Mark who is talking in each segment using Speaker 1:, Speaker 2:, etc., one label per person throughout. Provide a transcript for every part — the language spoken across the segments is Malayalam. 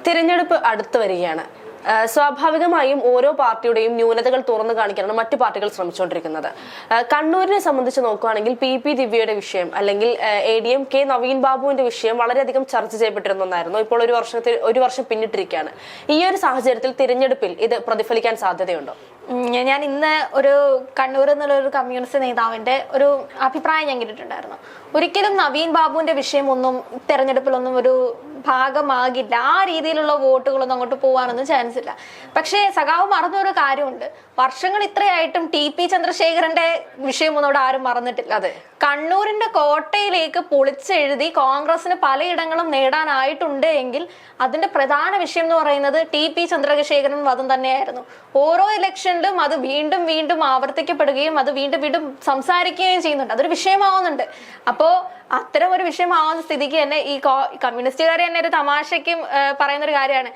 Speaker 1: തിരഞ്ഞെടുപ്പ് അടുത്തു വരികയാണ്. സ്വാഭാവികമായും ഓരോ പാർട്ടിയുടെയും ന്യൂനതകൾ തുറന്നു കാണിക്കാനാണ് മറ്റു പാർട്ടികൾ ശ്രമിച്ചുകൊണ്ടിരിക്കുന്നത്. കണ്ണൂരിനെ സംബന്ധിച്ച് നോക്കുകയാണെങ്കിൽ പി ദിവ്യയുടെ വിഷയം അല്ലെങ്കിൽ ADMK നവീൻ ബാബുവിന്റെ വിഷയം വളരെയധികം ചർച്ച ചെയ്യപ്പെട്ടിരുന്ന ഒന്നായിരുന്നു. ഇപ്പോൾ ഒരു വർഷം പിന്നിട്ടിരിക്കുകയാണ്. ഈ ഒരു സാഹചര്യത്തിൽ തിരഞ്ഞെടുപ്പിൽ ഇത് പ്രതിഫലിക്കാൻ സാധ്യതയുണ്ടോ?
Speaker 2: ഞാൻ ഇന്ന് ഒരു കണ്ണൂർ എന്നുള്ള ഒരു കമ്മ്യൂണിസ്റ്റ് നേതാവിന്റെ ഒരു അഭിപ്രായം ഞാൻ കേട്ടിട്ടുണ്ടായിരുന്നു. ഒരിക്കലും നവീൻ ബാബുവിന്റെ വിഷയം ഒന്നും തെരഞ്ഞെടുപ്പിലൊന്നും ഒരു ഭാഗമാകില്ല, ആ രീതിയിലുള്ള വോട്ടുകളൊന്നും അങ്ങോട്ട് പോകാനൊന്നും ചാൻസ് ഇല്ല. പക്ഷേ സഖാവ് മറന്നൊരു കാര്യമുണ്ട്, വർഷങ്ങൾ ഇത്രയായിട്ടും TP ചന്ദ്രശേഖരന്റെ വിഷയമൊന്നും അവിടെ ആരും മറന്നിട്ടില്ല.
Speaker 1: അതെ,
Speaker 2: കണ്ണൂരിന്റെ കോട്ടയിലേക്ക് പൊളിച്ചെഴുതി കോൺഗ്രസിന് പലയിടങ്ങളും നേടാനായിട്ടുണ്ട് എങ്കിൽ അതിന്റെ പ്രധാന വിഷയം എന്ന് പറയുന്നത് TP ചന്ദ്രശേഖരൻ വധം തന്നെയായിരുന്നു. ഓരോ ഇലക്ഷനിലും അത് വീണ്ടും വീണ്ടും ആവർത്തിക്കപ്പെടുകയും അത് വീണ്ടും വീണ്ടും സംസാരിക്കുകയും ചെയ്യുന്നുണ്ട്, അതൊരു വിഷയമാവുന്നുണ്ട്. അപ്പോ അത്തരം ഒരു വിഷയമാവുന്ന സ്ഥിതിക്ക് തന്നെ ഈ കമ്മ്യൂണിസ്റ്റുകാർ തന്നെ ഒരു തമാശയ്ക്കും പറയുന്ന ഒരു കാര്യമാണ്,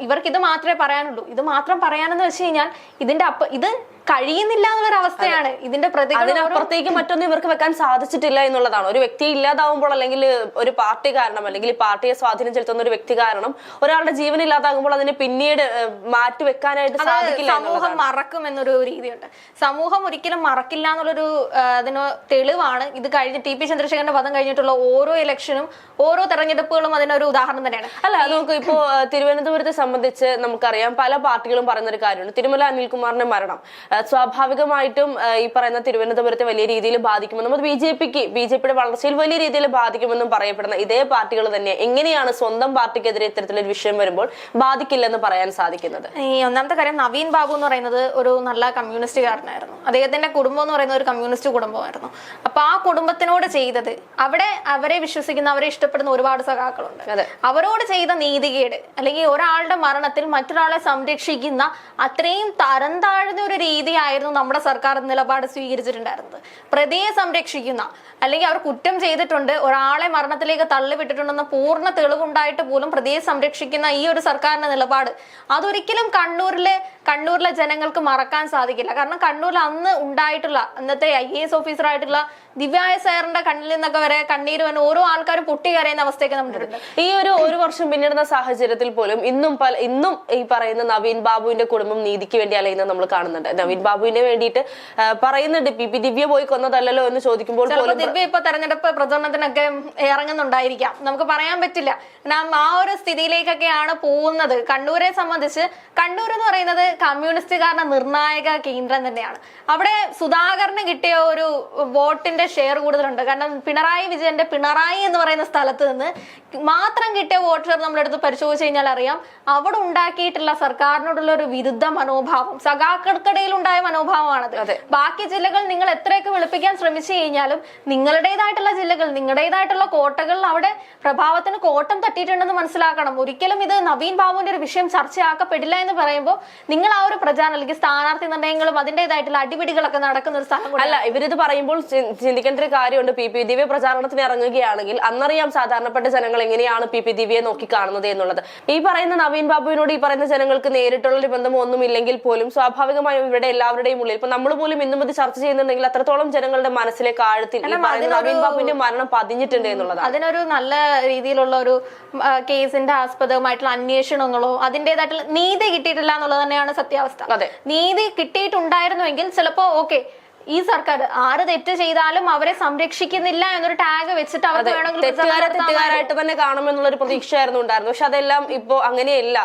Speaker 2: ഇവർക്ക് ഇത് മാത്രമേ പറയാനുള്ളൂ. ഇത് മാത്രം പറയാനെന്ന് വെച്ച് കഴിഞ്ഞാൽ ഇത് കഴിയുന്നില്ല എന്നുള്ളൊരു അവസ്ഥയാണ്. ഇതിന്റെ
Speaker 1: അതിനപ്പുറത്തേക്ക് മറ്റൊന്നും ഇവർക്ക് വെക്കാൻ സാധിച്ചിട്ടില്ല എന്നുള്ളതാണ്. ഒരു വ്യക്തി ഇല്ലാതാവുമ്പോൾ അല്ലെങ്കിൽ ഒരു പാർട്ടി കാരണം അല്ലെങ്കിൽ പാർട്ടിയെ സ്വാധീനം ചെലുത്തുന്ന ഒരു വ്യക്തി കാരണം ഒരാളുടെ ജീവൻ ഇല്ലാതാകുമ്പോൾ അതിനെ പിന്നീട് മാറ്റിവെക്കാനായിട്ട് സാധിക്കില്ല.
Speaker 2: സമൂഹം മറക്കും എന്നൊരു രീതിയുണ്ട്. സമൂഹം ഒരിക്കലും മറക്കില്ല എന്നുള്ളൊരു അതിന് തെളിവാണ് ഇത് കഴിഞ്ഞ് TP ചന്ദ്രശേഖരന്റെ വധം കഴിഞ്ഞിട്ടുള്ള ഓരോ ഇലക്ഷനും ഓരോ തെരഞ്ഞെടുപ്പുകളും അതിനൊരു ഉദാഹരണം തന്നെയാണ്.
Speaker 1: അല്ല, നമുക്ക് ഇപ്പോ തിരുവനന്തപുരത്തെ സംബന്ധിച്ച് നമുക്കറിയാം, പല പാർട്ടികളും പറയുന്ന ഒരു കാര്യമാണ് തിരുമല അനിൽകുമാറിന്റെ മരണം സ്വാഭാവികമായിട്ടും ഈ പറയുന്ന തിരുവനന്തപുരത്തെ വലിയ രീതിയിൽ ബാധിക്കുമെന്നും അത് ബിജെപിയുടെ വളർച്ചയിൽ വലിയ രീതിയിൽ ബാധിക്കുമെന്നും പറയപ്പെടുന്ന ഇതേ പാർട്ടികൾ തന്നെ എങ്ങനെയാണ് സ്വന്തം പാർട്ടിക്കെതിരെ ഇത്തരത്തിലൊരു വിഷയം വരുമ്പോൾ ബാധിക്കില്ലെന്ന് പറയാൻ സാധിക്കുന്നത്?
Speaker 2: ഈ ഒന്നാമത്തെ കാര്യം, നവീൻ ബാബു എന്ന് പറയുന്നത് ഒരു നല്ല കമ്മ്യൂണിസ്റ്റുകാരനായിരുന്നു. അദ്ദേഹത്തിന്റെ കുടുംബം എന്ന് പറയുന്നത് ഒരു കമ്മ്യൂണിസ്റ്റ് കുടുംബമായിരുന്നു. അപ്പൊ ആ കുടുംബത്തിനോട് ചെയ്തത്, അവിടെ അവരെ വിശ്വസിക്കുന്ന അവരെ ഇഷ്ടപ്പെടുന്ന ഒരുപാട് സഖാക്കളുണ്ട്. അവരോട് ചെയ്ത നീതികേട് അല്ലെങ്കിൽ ഒരാളുടെ മരണത്തിൽ മറ്റൊരാളെ സംരക്ഷിക്കുന്ന അത്രയും തരം താഴ്ന്ന ഒരു രീതിയായിരുന്നു നമ്മുടെ സർക്കാർ നിലപാട് സ്വീകരിച്ചിട്ടുണ്ടായിരുന്നത്. പ്രതിയെ സംരക്ഷിക്കുന്ന അല്ലെങ്കിൽ അവർ കുറ്റം ചെയ്തിട്ടുണ്ട്, ഒരാളെ മരണത്തിലേക്ക് തള്ളിവിട്ടിട്ടുണ്ടെന്ന പൂർണ്ണ തെളിവുണ്ടായിട്ട് പോലും പ്രതിയെ സംരക്ഷിക്കുന്ന ഈ ഒരു സർക്കാരിന്റെ നിലപാട് അതൊരിക്കലും കണ്ണൂരിലെ ജനങ്ങൾക്ക് മറക്കാൻ സാധിക്കില്ല. കാരണം കണ്ണൂരിൽ അന്ന് ഉണ്ടായിട്ടുള്ള അന്നത്തെ IAS ഓഫീസറായിട്ടുള്ള ദിവ്യ സാറിന്റെ കണ്ണിൽ നിന്നൊക്കെ വരെ കണ്ണീര് വന്ന് ഓരോ ആൾക്കാരും പൊട്ടിക്കരയുന്ന അവസ്ഥയൊക്കെ നമുക്കുണ്ട്.
Speaker 1: ഈ ഒരു വർഷം പിന്നിടുന്ന സാഹചര്യത്തിൽ പോലും ഇന്നും ഈ പറയുന്ന നവീൻ ബാബുവിന്റെ കുടുംബം നീതിക്ക് വേണ്ടി അലയുന്നത് നമ്മൾ കാണുന്നുണ്ട്. നവീൻ ബാബുവിനെ വേണ്ടിയിട്ട് പറയുന്നുണ്ട്, പി ദിവ്യ പോയി കൊന്നതല്ലോ എന്ന് ചോദിക്കുമ്പോൾ പോലും
Speaker 2: ദിവ്യ ഇപ്പൊ തെരഞ്ഞെടുപ്പ് പ്രചരണത്തിനൊക്കെ ഇറങ്ങുന്നുണ്ടായിരിക്കാം, നമുക്ക് പറയാൻ പറ്റില്ല. ആ ഒരു സ്ഥിതിയിലേക്കൊക്കെയാണ് പോകുന്നത്. കണ്ണൂരെ സംബന്ധിച്ച് കണ്ണൂർ എന്ന് പറയുന്നത് കമ്മ്യൂണിസ്റ്റുകാരുടെ നിർണായക കേന്ദ്രം തന്നെയാണ്. അവിടെ സുധാകരന് കിട്ടിയ ഒരു വോട്ടിന്റെ ഷെയർ കൂടുതലുണ്ട്. കാരണം പിണറായി വിജയന്റെ പിണറായി എന്ന് പറയുന്ന സ്ഥലത്ത് നിന്ന് മാത്രം കിട്ടിയ വോട്ട് ഷെയർ നമ്മളെടുത്ത് പരിശോധിച്ച് കഴിഞ്ഞാൽ അറിയാം, അവിടെ ഉണ്ടാക്കിയിട്ടുള്ള സർക്കാരിനോടുള്ള ഒരു വിരുദ്ധ മനോഭാവം സഖാക്കൾക്കിടയിൽ ഉണ്ടായ മനോഭാവമാണത്. ബാക്കി ജില്ലകൾ നിങ്ങൾ എത്രയൊക്കെ വെളുപ്പിക്കാൻ ശ്രമിച്ചു കഴിഞ്ഞാലും നിങ്ങളുടേതായിട്ടുള്ള ജില്ലകൾ, നിങ്ങളുടേതായിട്ടുള്ള കോട്ടകളിൽ അവിടെ പ്രഭാവത്തിന് കോട്ടം തട്ടിയിട്ടുണ്ടെന്ന് മനസ്സിലാക്കണം. ഒരിക്കലും ഇത് നവീൻ ബാബുവിന്റെ ഒരു വിഷയം ചർച്ചയാക്കപ്പെടില്ല എന്ന് പറയുമ്പോൾ നിങ്ങൾ ആ ഒരു പ്രചാരണം അല്ലെങ്കിൽ സ്ഥാനാർത്ഥി നിർണ്ണയങ്ങളും അതിൻ്റെതായിട്ടുള്ള അടിപിടികളൊക്കെ നടക്കുന്ന ഒരു സ്ഥലം
Speaker 1: അല്ല. ഇവരിത് പറയുമ്പോൾ ചിന്തിക്കേണ്ട ഒരു കാര്യമുണ്ട്. പി ദിവ്യ പ്രചാരണത്തിന് ഇറങ്ങുകയാണെങ്കിൽ അന്നറിയാം സാധാരണപ്പെട്ട ജനങ്ങൾ എങ്ങനെയാണ് പി ദിവ്യയെ നോക്കി കാണുന്നത് എന്നുള്ളത്. ഈ പറയുന്ന നവീൻ ബാബുവിനോട് ഈ പറയുന്ന ജനങ്ങൾക്ക് നേരിട്ടുള്ള ഒരു ബന്ധമോ ഒന്നും ഇല്ലെങ്കിൽ പോലും സ്വാഭാവികമായും ഇവരുടെ എല്ലാവരുടെയും ഉള്ളിൽ ഇപ്പൊ നമ്മൾ പോലും ഇന്നും ഇത് ചർച്ച ചെയ്യുന്നുണ്ടെങ്കിൽ അത്രത്തോളം ജനങ്ങളുടെ മനസ്സിലേക്ക് ആഴത്തിൽ നവീൻ ബാബുവിന്റെ മരണം പതിഞ്ഞിട്ടുണ്ട് എന്നുള്ളതാണ്.
Speaker 2: അതിനൊരു നല്ല രീതിയിലുള്ള ഒരു കേസിന്റെ ആസ്പദമായിട്ടുള്ള അന്വേഷണങ്ങളോ അതിൻ്റെതായിട്ടുള്ള നീതി കിട്ടിയിട്ടില്ല എന്നുള്ളത് തന്നെയാണ് സത്യാവസ്ഥ. നീതി കിട്ടിയിട്ടുണ്ടായിരുന്നുവെങ്കിൽ ചിലപ്പോ ഓക്കെ, ഈ സർക്കാർ ആര് തെറ്റ് ചെയ്താലും അവരെ സംരക്ഷിക്കുന്നില്ല എന്നൊരു ടാഗ് വെച്ചിട്ട് അവർക്ക് വേണമെങ്കിൽ
Speaker 1: തെറ്റുകാരായിട്ട് തന്നെ കാണുമെന്നുള്ളൊരു പ്രതീക്ഷയായിരുന്നു ഉണ്ടായിരുന്നു. പക്ഷെ അതെല്ലാം ഇപ്പോ അങ്ങനെയല്ല.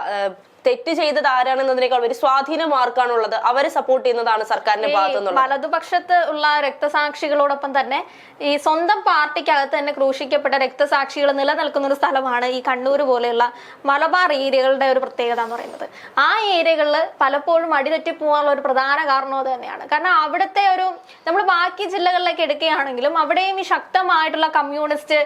Speaker 1: തെറ്റ് ചെയ്തത് ആരാണെന്നതിനേക്കാൾ ഒരു സ്വാധീനം ആർക്കാണുള്ളത് അവരെ സപ്പോർട്ട് ചെയ്യുന്നതാണ് സർക്കാരിന്റെ ഭാഗത്തുനിന്നുള്ള.
Speaker 2: വലതുപക്ഷത്ത് ഉള്ള രക്തസാക്ഷികളോടൊപ്പം തന്നെ ഈ സ്വന്തം പാർട്ടിക്കകത്ത് തന്നെ ക്രൂശിക്കപ്പെട്ട രക്തസാക്ഷികൾ നിലനിൽക്കുന്ന ഒരു സ്ഥലമാണ് ഈ കണ്ണൂർ പോലെയുള്ള മലബാർ ഏരിയകളുടെ ഒരു പ്രത്യേകത എന്ന് പറയുന്നത്. ആ ഏരിയകളിൽ പലപ്പോഴും അടിതെറ്റി പോകാനുള്ള ഒരു പ്രധാന കാരണം അത് തന്നെയാണ്. കാരണം അവിടുത്തെ ഒരു നമ്മൾ ബാക്കി ജില്ലകളിലേക്ക് എടുക്കുകയാണെങ്കിലും അവിടെയും ഈ ശക്തമായിട്ടുള്ള കമ്മ്യൂണിസ്റ്റ്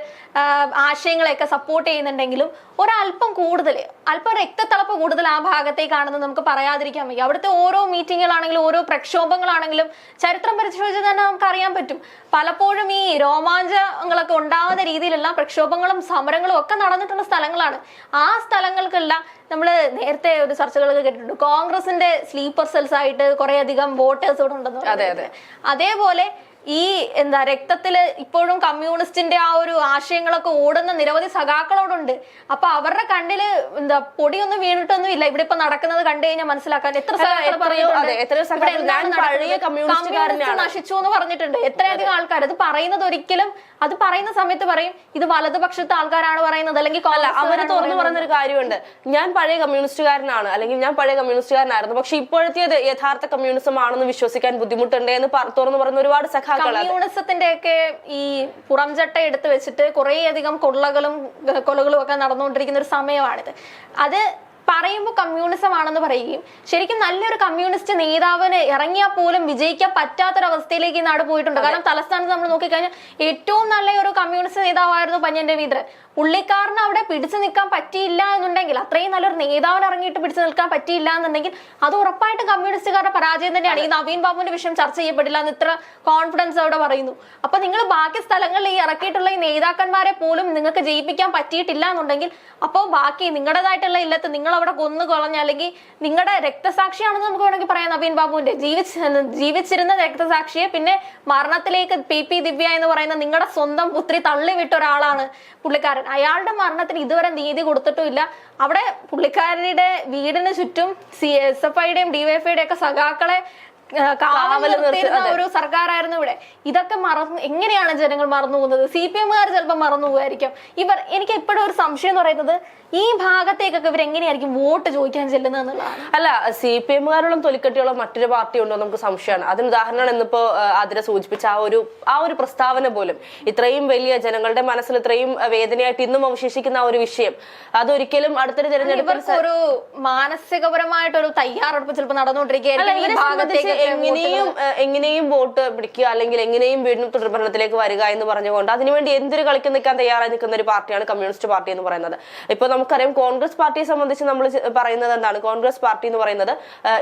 Speaker 2: ആശയങ്ങളെയൊക്കെ സപ്പോർട്ട് ചെയ്യുന്നുണ്ടെങ്കിലും ഒരല്പം കൂടുതൽ അല്പം രക്തത്തിളപ്പ് കൂടുതൽ ആ ഭാഗത്തേക്കാണെന്ന് നമുക്ക് പറയാതിരിക്കാൻ വയ്യ. അവിടുത്തെ ഓരോ മീറ്റിങ്ങുകളാണെങ്കിലും ഓരോ പ്രക്ഷോഭങ്ങളാണെങ്കിലും ചരിത്രം പരിശോധിച്ച് തന്നെ നമുക്ക് അറിയാൻ പറ്റും. പലപ്പോഴും ഈ രോമാഞ്ചങ്ങളൊക്കെ ഉണ്ടാവുന്ന രീതിയിലുള്ള പ്രക്ഷോഭങ്ങളും സമരങ്ങളും ഒക്കെ നടന്നിട്ടുള്ള സ്ഥലങ്ങളാണ്. ആ സ്ഥലങ്ങൾക്കെല്ലാം നമ്മൾ നേരത്തെ ഒരു ചർച്ചകളൊക്കെ കേട്ടിട്ടുണ്ട്, കോൺഗ്രസിന്റെ സ്ലീപ്പർ സെൽസ് ആയിട്ട് കുറെ അധികം വോട്ടേഴ്സ് ഇവിടെ ഉണ്ടെന്ന്. അതേപോലെ ഈ എന്താ രക്തത്തില് ഇപ്പോഴും കമ്മ്യൂണിസ്റ്റിന്റെ ആ ഒരു ആശയങ്ങളൊക്കെ ഓടുന്ന നിരവധി സഖാക്കളോടുണ്ട്. അപ്പൊ അവരുടെ കണ്ണില് എന്താ പൊടിയൊന്നും വീണിട്ടൊന്നും ഇല്ല. ഇവിടെ ഇപ്പൊ നടക്കുന്നത് കണ്ടു കഴിഞ്ഞാൽ മനസ്സിലാക്കാൻ എത്ര നശിച്ചു എന്ന് പറഞ്ഞിട്ടുണ്ട്. എത്രയധികം ആൾക്കാർ അത് പറയുന്നത്. ഒരിക്കലും അത് പറയുന്ന സമയത്ത് പറയും ഇത് വലതുപക്ഷത്തെ ആൾക്കാരാണ് പറയുന്നത്, അല്ലെങ്കിൽ
Speaker 1: അവര് തുറന്നു പറഞ്ഞൊരു കാര്യമുണ്ട്, ഞാൻ പഴയ കമ്മ്യൂണിസ്റ്റുകാരനാണ് അല്ലെങ്കിൽ ഞാൻ പഴയ കമ്മ്യൂണിസ്റ്റുകാരനായിരുന്നു, പക്ഷെ ഇപ്പോഴത്തെ യഥാർത്ഥ കമ്മ്യൂണിസം ആണെന്ന് വിശ്വസിക്കാൻ ബുദ്ധിമുട്ടുണ്ട് എന്ന് തുറന്നു പറയുന്ന ഒരുപാട്
Speaker 2: കമ്മ്യൂണിസത്തിന്റെ ഒക്കെ ഈ പുറംചട്ട എടുത്തു വെച്ചിട്ട് കുറേയധികം കൊലകളും ഒക്കെ നടന്നുകൊണ്ടിരിക്കുന്ന ഒരു സമയമാണിത്. അത് പറയുമ്പോൾ കമ്മ്യൂണിസം ആണെന്ന് പറയുകയും ശരിക്കും നല്ലൊരു കമ്മ്യൂണിസ്റ്റ് നേതാവിന് ഇറങ്ങിയാൽ പോലും വിജയിക്കാൻ പറ്റാത്തൊരവസ്ഥയിലേക്ക് ഈ നാട് പോയിട്ടുണ്ട്. കാരണം തലസ്ഥാനത്ത് നമ്മൾ നോക്കിക്കഴിഞ്ഞാൽ ഏറ്റവും നല്ല ഒരു കമ്മ്യൂണിസ്റ്റ് നേതാവായിരുന്നു പന്ന്യൻ രവീന്ദ്രൻ. പുള്ളിക്കാരന് അവിടെ പിടിച്ചു നിൽക്കാൻ പറ്റിയില്ല എന്നുണ്ടെങ്കിൽ, അത്രയും നല്ലൊരു നേതാവിന് ഇറങ്ങിയിട്ട് പിടിച്ചു നിൽക്കാൻ പറ്റിയില്ല എന്നുണ്ടെങ്കിൽ അത് ഉറപ്പായിട്ടും കമ്മ്യൂണിസ്റ്റുകാരുടെ പരാജയം തന്നെയാണ്. ഈ നവീൻ ബാബുവിന്റെ വിഷയം ചർച്ച ചെയ്യപ്പെടില്ല എന്ന് ഇത്ര കോൺഫിഡൻസ് അവിടെ പറയുന്നു. അപ്പൊ നിങ്ങൾ ബാക്കി സ്ഥലങ്ങളിൽ ഈ ഇറക്കിയിട്ടുള്ള ഈ നേതാക്കന്മാരെ പോലും നിങ്ങൾക്ക് ജയിപ്പിക്കാൻ പറ്റിയിട്ടില്ല എന്നുണ്ടെങ്കിൽ അപ്പോൾ ബാക്കി നിങ്ങളുടേതായിട്ടുള്ള ഇല്ലത്ത് നിങ്ങൾ അവിടെ കൊന്നു കളഞ്ഞ, അല്ലെങ്കിൽ നിങ്ങളുടെ രക്തസാക്ഷിയാണെന്ന് നമുക്ക് വേണമെങ്കിൽ പറയാം. നവീൻ ബാബുവിന്റെ ജീവിച്ചിരുന്ന രക്തസാക്ഷിയെ പിന്നെ മരണത്തിലേക്ക് പി ദിവ്യ എന്ന് പറയുന്ന നിങ്ങളുടെ സ്വന്തം പുത്രി തള്ളിവിട്ട ഒരാളാണ് പുള്ളിക്കാരൻ. അയാളുടെ മരണത്തിന് ഇതുവരെ നീതി കൊടുത്തിട്ടുമില്ല. അവിടെ പുള്ളിക്കാരുടെ വീടിന് ചുറ്റും SFIയുടെയും DYFIയുടെയും ഒക്കെ സഖാക്കളെ കാവൽ നിർത്തിയിരുന്ന ഒരു സർക്കാരായിരുന്നു ഇവിടെ. ഇതൊക്കെ എങ്ങനെയാണ് ജനങ്ങൾ മറന്നു പോകുന്നത്? CPMകാർ ചിലപ്പോൾ മറന്നു പോകുമായിരിക്കും. എനിക്ക് എപ്പോഴും ഒരു സംശയം എന്ന് പറയുന്നത് ഈ ഭാഗത്തേക്കൊക്കെ ഇവർ എങ്ങനെയായിരിക്കും വോട്ട് ചോദിക്കാൻ ചെല്ലുന്നത് എന്നുള്ളതാണ്.
Speaker 1: അല്ല, CPMകാരോളം തൊലിക്കട്ടിയോളം മറ്റൊരു പാർട്ടി ഉണ്ടോ നമുക്ക് സംശയമാണ്. അതിന് ഉദാഹരണമാണ് ഇന്നിപ്പോ അതിനെ സൂചിപ്പിച്ച ആ ഒരു പ്രസ്താവന പോലും. ഇത്രയും വലിയ ജനങ്ങളുടെ മനസ്സിൽ ഇത്രയും വേദനയായിട്ട് ഇന്നും അവശേഷിക്കുന്ന ആ ഒരു വിഷയം അതൊരിക്കലും അടുത്തൊരു തെരഞ്ഞെടുപ്പിൽ
Speaker 2: ഒരു മാനസികപരമായിട്ടൊരു തയ്യാറെടുപ്പ് ചിലപ്പോൾ നടന്നുകൊണ്ടിരിക്കുകയായിരിക്കും.
Speaker 1: എങ്ങനെയും വോട്ട് പിടിക്കുക അല്ലെങ്കിൽ എങ്ങനെയും വീണ്ടും തുടർഭരണത്തിലേക്ക് വരിക എന്ന് പറഞ്ഞുകൊണ്ട് അതിനുവേണ്ടി എന്തൊരു കളിക്ക് നിൽക്കാൻ തയ്യാറായി നിൽക്കുന്ന ഒരു പാർട്ടിയാണ് കമ്മ്യൂണിസ്റ്റ് പാർട്ടി എന്ന് പറയുന്നത്. ഇപ്പൊ നമുക്കറിയാം കോൺഗ്രസ് പാർട്ടിയെ സംബന്ധിച്ച് നമ്മൾ പറയുന്നത് എന്താണ്? കോൺഗ്രസ് പാർട്ടി എന്ന് പറയുന്നത്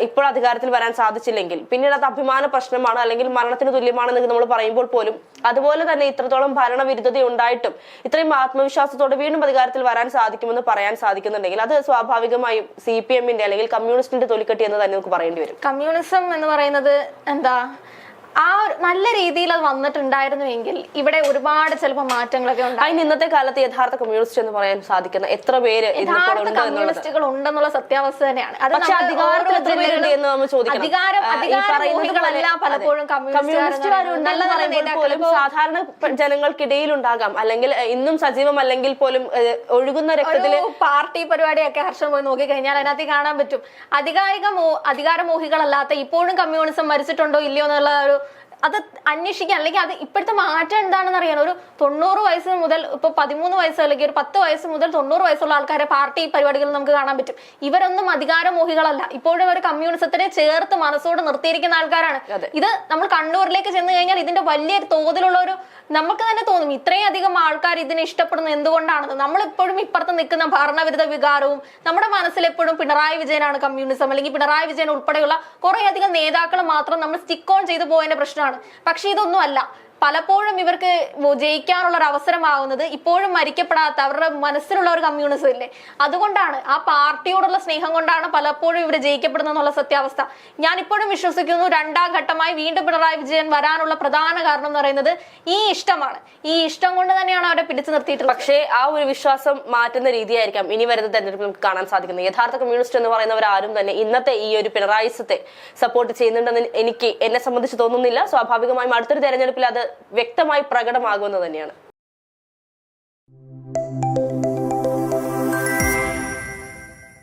Speaker 1: ഇപ്പോൾ അധികാരത്തിൽ വരാൻ സാധിച്ചില്ലെങ്കിൽ പിന്നീട് അത് അഭിമാന പ്രശ്നമാണ് അല്ലെങ്കിൽ മരണത്തിന് തുല്യമാണെന്ന് നമ്മൾ പറയുമ്പോൾ പോലും അതുപോലെ തന്നെ ഇത്രത്തോളം ഭരണവിരുദ്ധത ഉണ്ടായിട്ടും ഇത്രയും ആത്മവിശ്വാസത്തോടെ വീണ്ടും അധികാരത്തിൽ വരാൻ സാധിക്കുമെന്ന് പറയാൻ സാധിക്കുന്നുണ്ടെങ്കിൽ അത് സ്വാഭാവികമായും CPMന്റെ അല്ലെങ്കിൽ കമ്മ്യൂണിസ്റ്റിന്റെ തൊലിക്കട്ടി എന്ന് തന്നെ നമുക്ക് പറയേണ്ടി വരും.
Speaker 2: കമ്മ്യൂണിസം എന്ന് പറയുന്നത് എന്താ ആ നല്ല രീതിയിൽ അത് വന്നിട്ടുണ്ടായിരുന്നുവെങ്കിൽ ഇവിടെ ഒരുപാട് ചിലപ്പോൾ മാറ്റങ്ങളൊക്കെ ഉണ്ട്.
Speaker 1: അതിന് ഇന്നത്തെ കാലത്ത് യഥാർത്ഥ കമ്മ്യൂണിസ്റ്റ് എന്ന് പറയാൻ സാധിക്കുന്ന എത്ര പേര്
Speaker 2: കമ്മ്യൂണിസ്റ്റുകൾ ഉണ്ടെന്നുള്ള സത്യാവസ്ഥ തന്നെയാണ്. പലപ്പോഴും
Speaker 1: പോലും സാധാരണ ജനങ്ങൾക്കിടയിൽ ഉണ്ടാകാം, അല്ലെങ്കിൽ ഇന്നും സജീവമല്ലെങ്കിൽ പോലും ഒഴുകുന്ന രക്തത്തില്
Speaker 2: പാർട്ടി പരിപാടിയൊക്കെ ഹർഷം പോയി നോക്കിക്കഴിഞ്ഞാൽ അതിനകത്ത് കാണാൻ പറ്റും. അധികാരമോഹികളല്ലാത്ത ഇപ്പോഴും കമ്മ്യൂണിസം മരിച്ചിട്ടുണ്ടോ ഇല്ലയോ എന്നുള്ള ഒരു അത് അന്വേഷിക്കാൻ, അല്ലെങ്കിൽ അത് ഇപ്പോഴത്തെ മാറ്റം എന്താണെന്ന് അറിയാൻ ഒരു 90 വയസ്സ് മുതൽ ഇപ്പൊ 13 വയസ്സ് അല്ലെങ്കിൽ ഒരു 10 വയസ്സ് മുതൽ 90 വയസ്സുള്ള ആൾക്കാരെ പാർട്ടി പരിപാടികളിൽ നമുക്ക് കാണാൻ പറ്റും. ഇവരൊന്നും അധികാരമോഹികളല്ല, ഇപ്പോഴും ഒരു കമ്മ്യൂണിസത്തിനെ ചേർത്ത് മനസ്സോട് നിർത്തിയിരിക്കുന്ന ആൾക്കാരാണ്. ഇത് നമ്മൾ കണ്ണൂരിലേക്ക് ചെന്ന് കഴിഞ്ഞാൽ ഇതിന്റെ വലിയ തോതിലുള്ള ഒരു നമുക്ക് തന്നെ തോന്നും ഇത്രയും അധികം ആൾക്കാർ ഇതിനെ ഇഷ്ടപ്പെടുന്നത് എന്തുകൊണ്ടാണെന്ന്. നമ്മളിപ്പോഴും ഇപ്പുറത്ത് നിൽക്കുന്ന ഭരണവിരുദ്ധ വികാരവും നമ്മുടെ മനസ്സിൽ എപ്പോഴും പിണറായി വിജയനാണ് കമ്മ്യൂണിസം, അല്ലെങ്കിൽ പിണറായി വിജയൻ ഉൾപ്പെടെയുള്ള കുറെ അധികം നേതാക്കൾ മാത്രം നമ്മൾ സ്റ്റിക്ക് ഓൺ ചെയ്തു പോയതിന്റെ പ്രശ്നമാണ്. പക്ഷെ ഇതൊന്നും അല്ല. പലപ്പോഴും ഇവർക്ക് ജയിക്കാനുള്ള ഒരു അവസരമാകുന്നത് ഇപ്പോഴും മരിക്കപ്പെടാത്ത അവരുടെ മനസ്സിലുള്ള ഒരു കമ്മ്യൂണിസം ഇല്ലേ, അതുകൊണ്ടാണ് ആ പാർട്ടിയോടുള്ള സ്നേഹം കൊണ്ടാണ് പലപ്പോഴും ഇവർ ജയിക്കപ്പെടുന്നത് എന്നുള്ള സത്യാവസ്ഥ ഞാൻ ഇപ്പോഴും വിശ്വസിക്കുന്നു. രണ്ടാം ഘട്ടമായി വീണ്ടും പിണറായി വിജയൻ വരാനുള്ള പ്രധാന കാരണം എന്ന് പറയുന്നത് ഈ ഇഷ്ടമാണ്. ഈ ഇഷ്ടം കൊണ്ട് തന്നെയാണ് അവരെ പിടിച്ചു നിർത്തിയിട്ടുള്ളത്.
Speaker 1: പക്ഷേ ആ ഒരു വിശ്വാസം മാറ്റുന്ന രീതിയായിരിക്കാം ഇനി വരുന്ന തെരഞ്ഞെടുപ്പിൽ നമുക്ക് കാണാൻ സാധിക്കുന്നത്. യഥാർത്ഥ കമ്മ്യൂണിസ്റ്റ് എന്ന് പറയുന്നവരാരും തന്നെ ഇന്നത്തെ ഈ ഒരു പിണറായിസത്തെ സപ്പോർട്ട് ചെയ്യുന്നുണ്ടെന്ന് എന്നെ സംബന്ധിച്ച് തോന്നുന്നില്ല. സ്വാഭാവികമായും അടുത്തൊരു തെരഞ്ഞെടുപ്പിൽ അത് വ്യക്തമായി പ്രകടമാകുമെന്ന് തന്നെയാണ്.